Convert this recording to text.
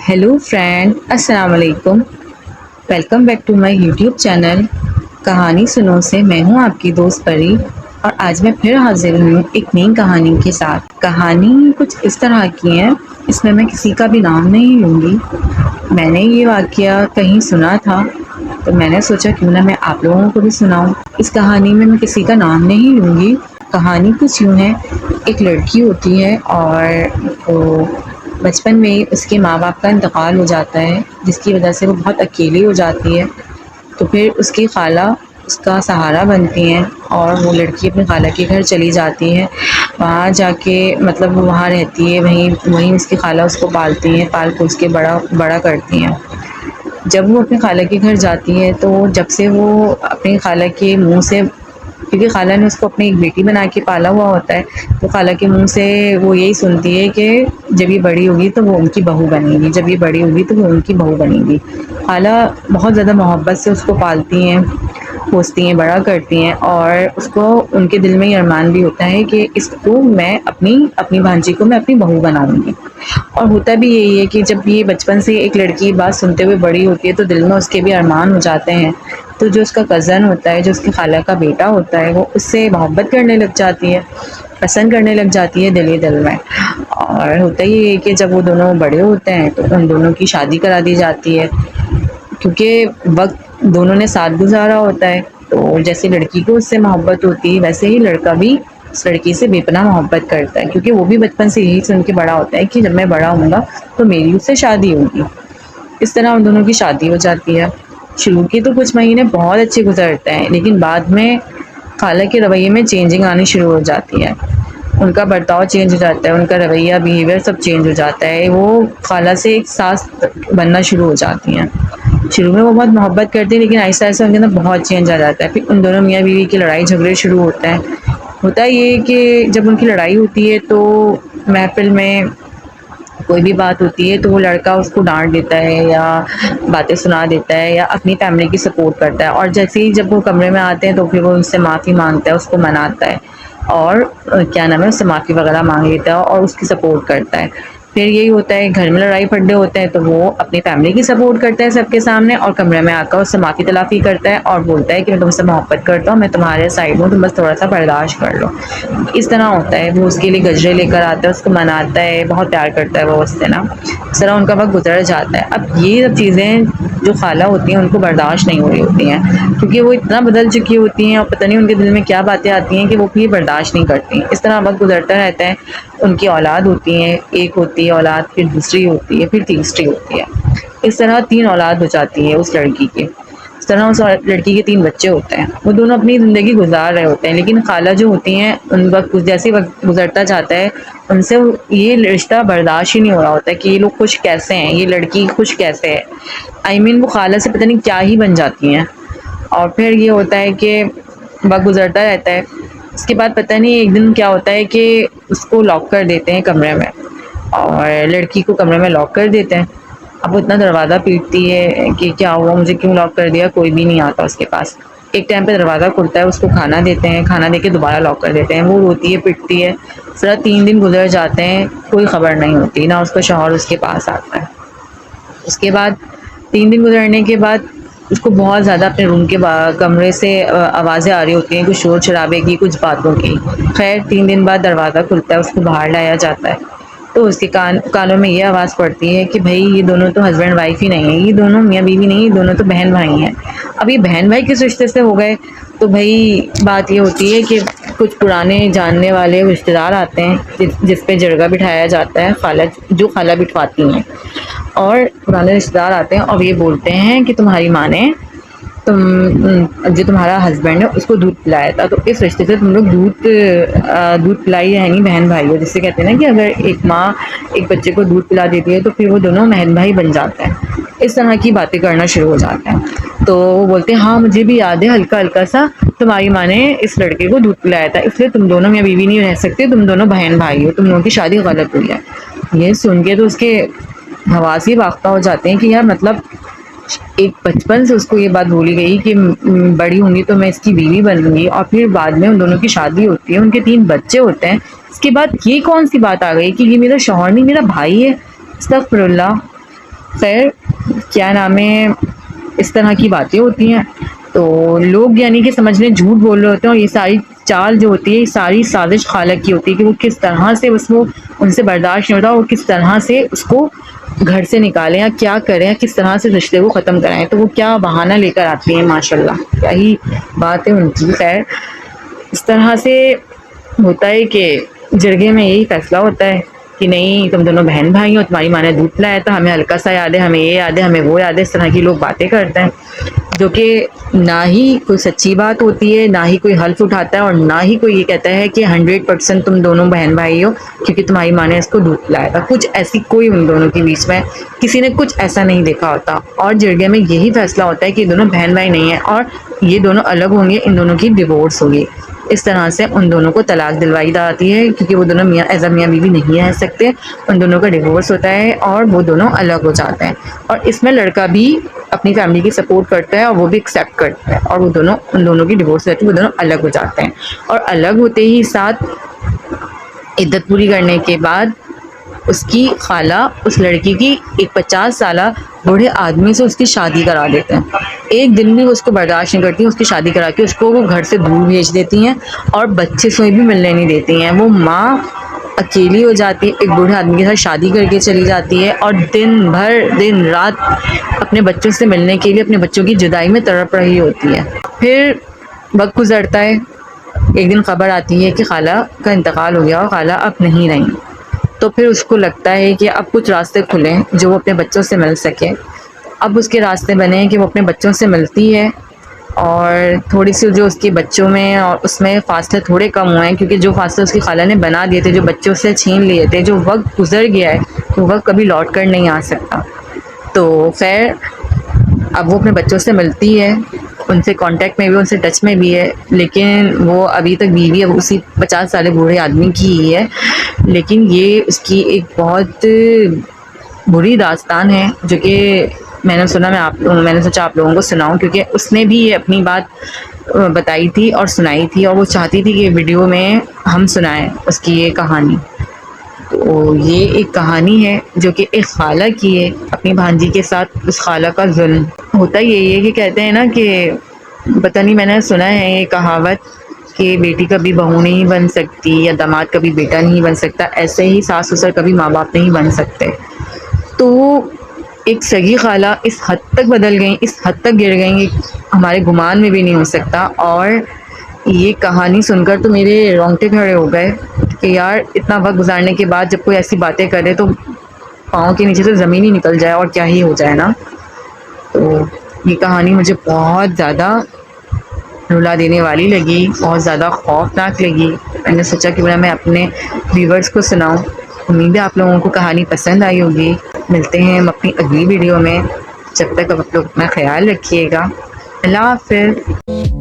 Hello friend, अस्सलाम वालेकुम। Welcome back to my YouTube channel कहानी सुनो से। मैं हूं आपकी दोस्त परी और आज मैं फिर हाजिर हूं एक नई कहानी के साथ। कहानी कुछ इस तरह की है, इसमें मैं किसी का भी नाम नहीं लूँगी। मैंने ये वाकया कहीं सुना था तो मैंने सोचा क्यों ना मैं आप लोगों को भी सुनाऊं। इस कहानी में मैं किसी का नाम नहीं लूँगी। कहानी कुछ यूँ है, एक लड़की होती है और वो बचपन में ही उसके माँ बाप का इंतकाल हो जाता है, जिसकी वजह से वो बहुत अकेली हो जाती है। तो फिर उसकी खाला उसका सहारा बनती हैं और वो लड़की अपनी खाला के घर चली जाती है। वहाँ जाके मतलब वो वहाँ रहती है, वहीं वहीं उसकी खाला उसको पालती हैं, पाल पोस के बड़ा बड़ा करती हैं। जब वो अपनी खाला के घर जाती है तो जब से वो अपनी खाला के मुंह से, क्योंकि खाला ने उसको अपनी एक बेटी बना के पाला हुआ होता है, तो खाला के मुंह से वो यही सुनती है कि जब ये बड़ी होगी तो वो उनकी बहू बनेगी, जब ये बड़ी होगी तो वो उनकी बहू बनेगी। खाला बहुत ज़्यादा मोहब्बत से उसको पालती हैं, पोसती हैं, बड़ा करती हैं और उसको उनके दिल में ये अरमान भी होता है कि इसको मैं अपनी अपनी भांजी को मैं अपनी बहू बनाऊंगी। और होता भी यही है कि जब ये बचपन से एक लड़की बात सुनते हुए बड़ी होती है तो दिल में उसके भी अरमान हो जाते हैं। तो जो उसका कज़न होता है, जो उसकी खाला का बेटा होता है, वो उससे मोहब्बत करने लग जाती है, पसंद करने लग जाती है दिल ही दिल में। और होता ही है कि जब वो दोनों बड़े होते हैं तो उन दोनों की शादी करा दी जाती है, क्योंकि वक्त दोनों ने साथ गुजारा होता है। तो जैसे लड़की को उससे मोहब्बत होती है वैसे ही लड़का भी उस लड़की से बेपनाह मोहब्बत करता है, क्योंकि वो भी बचपन से यही सुन के बड़ा होता है कि जब मैं बड़ा होऊंगा तो मेरी उससे शादी होगी। इस तरह उन दोनों की शादी हो जाती है। शुरू के तो कुछ महीने बहुत अच्छे गुजरते हैं, लेकिन बाद में खाला के रवैये में चेंजिंग आनी शुरू हो जाती है। उनका बर्ताव चेंज हो जाता है, उनका रवैया बिहेवियर सब चेंज हो जाता है। वो खाला से एक सास बनना शुरू हो जाती हैं। शुरू में वो बहुत मोहब्बत करती है, लेकिन आहिस्ता आहिस्ता उनके अंदर बहुत चेंज आ जाता है। फिर उन दोनों मियाँ बीवी की लड़ाई झगड़े शुरू होते हैं। होता ये कि जब उनकी लड़ाई होती है तो महफिल में कोई भी बात होती है तो वो लड़का उसको डांट देता है या बातें सुना देता है या अपनी फैमिली की सपोर्ट करता है। और जैसे ही जब वो कमरे में आते हैं तो फिर वो उनसे माफ़ी मांगता है, उसको मनाता है और क्या नाम है, उससे माफ़ी वगैरह मांग लेता है और उसकी सपोर्ट करता है। फिर यही होता है, घर में लड़ाई फड्डे होते हैं तो वो अपनी फैमिली की सपोर्ट करता है सबके सामने, और कमरे में आकर उससे माफ़ी तलाफ़ी करता है और बोलता है कि मैं तुमसे मोहब्बत करता हूँ, मैं तुम्हारे साइड हूँ, तुम बस थोड़ा सा बर्दाश्त कर लो। इस तरह होता है। वो उसके लिए गजरे लेकर आता है, उसको मनाता है, बहुत प्यार करता है वो उससे ना। इस तरह उनका वक्त गुजर जाता है। अब ये सब चीज़ें जो खाला होती हैं उनको बर्दाश्त नहीं हो रही होती हैं, क्योंकि वो इतना बदल चुकी होती हैं और पता नहीं उनके दिल में क्या बातें आती हैं कि वो भी बर्दाश्त नहीं करती। इस तरह वक्त गुजरता रहता है। उनकी औलाद होती हैं, एक होती है औलाद, फिर दूसरी होती है, फिर तीसरी होती है। इस तरह 3 औलाद हो जाती है उस लड़की की। इस तरह उस लड़की के 3 बच्चे होते हैं। वो दोनों अपनी ज़िंदगी गुजार रहे होते हैं, लेकिन खाला जो होती हैं उन वक्त जैसे वक्त गुजरता जाता है उनसे ये रिश्ता बर्दाश्त ही नहीं हो रहा होता है कि ये लोग खुश कैसे हैं, ये लड़की खुश कैसे है। वो खाला से पता नहीं क्या ही बन जाती हैं। और फिर ये होता है कि वक्त गुजरता रहता है। उसके बाद पता नहीं एक दिन क्या होता है कि उसको लॉक कर देते हैं कमरे में, और लड़की को कमरे में लॉक कर देते हैं। अब वो इतना दरवाज़ा पीटती है कि क्या हुआ, मुझे क्यों लॉक कर दिया, कोई भी नहीं आता उसके पास। एक टाइम पे दरवाज़ा खुलता है, उसको खाना देते हैं, खाना देके दोबारा लॉक कर देते हैं। वो रोती है, पिटती है। सिर्फ 3 दिन गुजर जाते हैं, कोई ख़बर नहीं होती ना, उसका शौहर उसके पास आता है। उसके बाद 3 दिन गुजरने के बाद उसको बहुत ज़्यादा अपने रूम के कमरे से आवाज़ें आ रही होती हैं, कुछ शोर शराबे की, कुछ बातों की। खैर 3 दिन बाद दरवाज़ा खुलता है, उसको बाहर लाया जाता है। तो उसके कानों में ये आवाज़ पड़ती है कि भाई ये दोनों तो हस्बैंड वाइफ ही नहीं है, ये दोनों मियाँ बीवी नहीं, ये दोनों तो बहन भाई हैं। अब ये बहन भाई किस रिश्ते से हो गए? तो भाई बात ये होती है कि कुछ पुराने जानने वाले रिश्तेदार आते हैं, जिस पे जरगा बिठाया जाता है, खाला जो खाला बिठवाती हैं। और पुराने रिश्तेदार आते हैं और ये बोलते हैं कि तुम्हारी माँ ने तुम जो तुम्हारा हस्बैंड है उसको दूध पिलाया था, तो इस रिश्ते से तुम लोग दूध पिलाई है नहीं, बहन भाई हो। जिससे कहते हैं ना कि अगर एक माँ एक बच्चे को दूध पिला देती है तो फिर वो दोनों बहन भाई बन जाते हैं। इस तरह की बातें करना शुरू हो जाते हैं। तो वो बोलते हैं हाँ मुझे भी याद है हल्का हल्का सा, तुम्हारी माँ ने इस लड़के को दूध पिलाया था, इसलिए तुम दोनों मियाँ बीवी नहीं रह सकते, तुम दोनों बहन भाई हो, तुम लोगों की शादी गलत हुई है। ये सुन के तो उसके हवासी वाख्ता हो जाते हैं कि यार मतलब एक बचपन से उसको ये बात बोली गई कि बड़ी होंगी तो मैं इसकी बीवी बनूंगी, और फिर बाद में उन दोनों की शादी होती है, उनके 3 बच्चे होते हैं। इसके बाद ये कौन सी बात आ गई कि ये मेरा शौहर नहीं, मेरा भाई है। अस्तगफिरुल्लाह। خیر کیا نام ہے، اس طرح کی باتیں ہوتی ہیں تو لوگ یعنی کہ سمجھنے جھوٹ بول رہے ہوتے ہیں، اور یہ ساری چال جو ہوتی ہے یہ ساری سازش خالہ کی ہوتی ہے کہ وہ کس طرح سے اس کو ان سے برداشت نہیں ہوتا، اور کس طرح سے اس کو گھر سے نکالیں یا کیا کریں، کس طرح سے رشتے کو ختم کرائیں، تو وہ کیا بہانہ لے کر آتی ہیں ماشاء اللہ، کیا ہی بات ہے ان کی۔ خیر اس طرح سے ہوتا ہے کہ جرگے میں یہی فیصلہ ہوتا ہے کہ نہیں تم دونوں بہن بھائی ہو، تمہاری ماں نے دودھ پلایا تھا، ہمیں ہلکا سا یاد ہے، ہمیں یہ یاد ہے، ہمیں وہ یاد ہے، اس طرح کی لوگ باتیں کرتے ہیں جو کہ نہ ہی کوئی سچی بات ہوتی ہے، نہ ہی کوئی حلف اٹھاتا ہے، اور نہ ہی کوئی یہ کہتا ہے کہ 100% تم دونوں بہن بھائی ہو کیونکہ تمہاری ماں نے اس کو دودھ پلایا تھا۔ کچھ ایسی کوئی ان دونوں کے بیچ میں کسی نے کچھ ایسا نہیں دیکھا ہوتا، اور جرگے میں یہی فیصلہ ہوتا ہے کہ یہ دونوں بہن بھائی نہیں ہیں اور یہ دونوں الگ ہوں گے، ان دونوں کی ڈیورس ہوگی۔ اس طرح سے ان دونوں کو طلاق دلوائی جاتی ہے کیونکہ وہ دونوں میاں ایز اے میاں بیوی نہیں رہ سکتے، ان دونوں کا ڈیورس ہوتا ہے اور وہ دونوں الگ ہو جاتے ہیں، اور اس میں لڑکا بھی اپنی فیملی کی سپورٹ کرتا ہے اور وہ بھی ایکسیپٹ کرتا ہے، اور وہ دونوں ان دونوں کی ڈیورس رہتی ہے، وہ دونوں الگ ہو جاتے ہیں، اور الگ ہوتے ہی ساتھ عدت پوری کرنے کے بعد اس کی خالہ اس لڑکی کی ایک 50 سالہ بوڑھے آدمی سے اس کی شادی کرا دیتے ہیں۔ ایک دن بھی وہ اس کو برداشت نہیں کرتی، اس کی شادی کرا کے اس کو وہ گھر سے دور بھیج دیتی ہیں، اور بچے سے بھی ملنے نہیں دیتی ہیں۔ وہ ماں اکیلی ہو جاتی ہے، ایک بوڑھے آدمی کے ساتھ شادی کر کے چلی جاتی ہے، اور دن بھر دن رات اپنے بچوں سے ملنے کے لیے اپنے بچوں کی جدائی میں تڑپ رہی ہوتی ہے۔ پھر وقت گزرتا ہے، ایک دن خبر آتی ہے کہ خالہ کا انتقال ہو گیا اور خالہ اب نہیں رہیں، تو پھر اس کو لگتا ہے کہ اب کچھ راستے کھلیں جو وہ اپنے بچوں سے مل سکے۔ اب اس کے راستے بنے ہیں کہ وہ اپنے بچوں سے ملتی ہے، اور تھوڑی سی جو اس کے بچوں میں اور اس میں فاصلے تھوڑے کم ہوئے ہیں، کیونکہ جو فاصلے اس کی خالہ نے بنا دیے تھے، جو بچوں سے چھین لیے تھے، جو وقت گزر گیا ہے وہ وقت کبھی لوٹ کر نہیں آ سکتا۔ تو خیر اب وہ اپنے بچوں سے ملتی ہے، ان سے کانٹیکٹ میں بھی، ان سے ٹچ میں بھی ہے، لیکن وہ ابھی تک بیوی اب اسی 50 سالے بوڑھے آدمی کی ہی ہے۔ لیکن یہ اس کی ایک بہت بری داستان ہے جو کہ میں نے سنا، میں نے سوچا آپ لوگوں کو سناؤں، کیونکہ اس نے بھی یہ اپنی بات بتائی تھی اور سنائی تھی، اور وہ چاہتی تھی کہ ویڈیو میں ہم سنائیں اس کی یہ کہانی۔ تو یہ ایک کہانی ہے جو کہ ایک خالہ کی ہے اپنی بھانجی کے ساتھ، اس خالہ کا ظلم ہوتا یہی ہے کہ کہتے ہیں نا کہ پتہ نہیں، میں نے سنا ہے یہ کہاوت کہ بیٹی کبھی بہو نہیں بن سکتی یا داماد کبھی بیٹا نہیں بن سکتا، ایسے ہی ساس سسر کبھی ماں باپ نہیں بن سکتے۔ تو ایک سگی خالہ اس حد تک بدل گئیں، اس حد تک گر گئیں کہ ہمارے گمان میں بھی نہیں ہو سکتا، اور یہ کہانی سن کر تو میرے رونگٹے کھڑے ہو گئے کہ یار اتنا وقت گزارنے کے بعد جب کوئی ایسی باتیں کرے تو پاؤں کے نیچے سے زمین ہی نکل جائے اور کیا ہی ہو جائے نا۔ تو یہ کہانی مجھے بہت زیادہ رلا دینے والی لگی، بہت زیادہ خوفناک لگی۔ میں نے سوچا کہ میں اپنے ویورز کو سناؤں۔ امید ہے آپ لوگوں کو کہانی پسند آئی ہوگی۔ ملتے ہیں ہم اپنی اگلی ویڈیو میں، جب تک آپ لوگ اپنا خیال رکھیے گا۔ اللہ حافظ۔